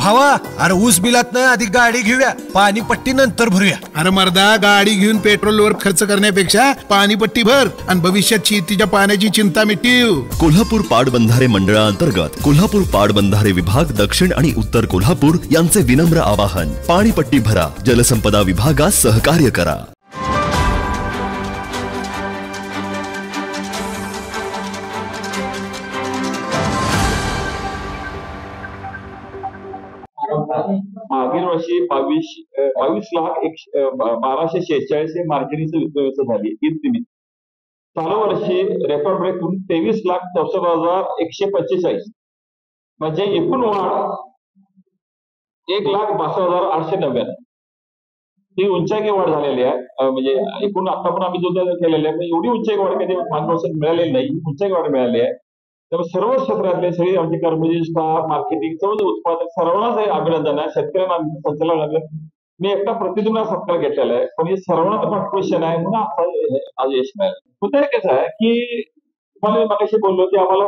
भावा, अरे ऊस बिलात नाही, आधी गाडी घेऊया, पाणीपट्टी नंतर भरूया. अरे मर्दा, गाडी घेऊन पेट्रोलवर खर्च करण्यापेक्षा पाणीपट्टी भर आणि भविष्यात शेतीच्या पाण्याची चिंता मिटवू. कोल्हापूर पाटबंधारे मंडळांतर्गत कोल्हापूर पाटबंधारे विभाग दक्षिण आणि उत्तर कोल्हापूर यांचे विनम्र आवाहन. पाणीपट्टी भरा, जलसंपदा विभागास सहकार्य करा. मागील वर्षी 22,1246 हे मार्केटिंगचं विक्री झाली ईद निमित्त. चालू वर्षी रेकॉर्ड ब्रेक करून 23,64,145 म्हणजे एकूण वाढ 1,62,899 ही उंचाई वाढ झालेली आहे. म्हणजे एकूण आता पण आम्ही जो केलेली आहे एवढी उंचाई वाढ कधी मागच्या वर्षात मिळालेली नाही, उंचाई वाढ मिळाली आहे. त्यामुळे सर्व क्षेत्रातले सगळे आमचे कर्मचारी, स्टाफ, मार्केटिंग, सर्व उत्पादक सर्वांनाच हे अभिनंदन आहे. शेतकऱ्यांना संचालक मी एकटा प्रतिनिधींना सत्कार घेतलेला आहे, पण हे सर्वांना क्वेश्चन आहे म्हणून आज यश मिळालं. मुद्दा कसं आहे की तुम्हाला मगाशी बोललो की आम्हाला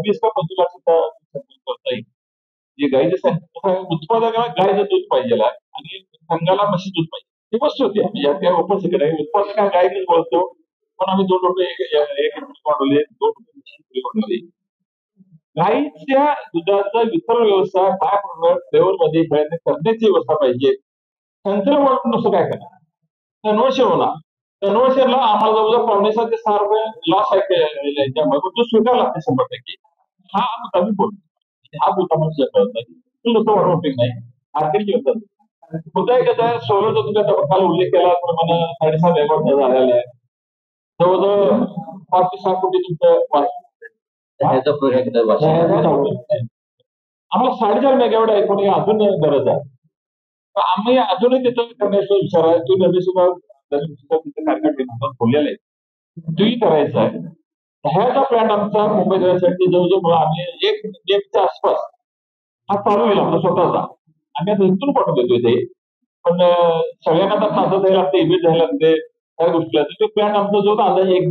20 का 25 लाख करता येईल. जे गायचं उत्पादकाला गायचं दूध पाहिजे आणि संघाला म्हशी दूध पाहिजे, ही वस्तू होती. म्हणजे ओपन सिक्रेट आहे, उत्पादक गायच बोलतो, पण आम्ही 2 रुपये एक वाढवले, 2 रुपये वाढवले. गाईच्या दुधाचा वितरण व्यवस्था काय फ्लेवरमध्ये प्रयत्न करण्याची व्यवस्था पाहिजे. संकलन वाढून नुसतं काय करणार, कन्व्हर्शन होणार. कन्व्हर्शनला आम्हाला जवळजवळ 5.5 ते 6 रुपये लॉस आहे. त्यामुळे तो स्वीकार लागते 100%. हा आम्ही बोलतो, हा मुद्दा म्हणजे तो नुसतं वाढवून नाही, आर्थिक व्यवस्था. मुद्दा एक आहे, सोलरचा तुझ्या काल उल्लेख केला प्रमाणे 7.5 रेकॉर्ड झालेला आहे. जवळजवळ 5 ते 6 कोटी तुमचं आम्हाला 4.5 मेगावॉट ऐकून अजून गरज आहे. आम्ही अजूनही तिथं करण्याचा विचार आहे. तो नवी सुद्धा कारखाना खोललेला आहे, तोही करायचा आहे. ह्याचा प्लॅन आमचा मुंबई जाण्यासाठी जवळजवळ आम्ही 1 आसपास हा चालू होईल आमचा स्वतःचा. आम्ही आता इथून पाठवून देतो इथे, पण सगळ्यांना आता ताजं द्यायला लागते, इमेज द्यायला लागते, त्या गोष्टीला तो प्लॅन आमचा जो अंदाजे 1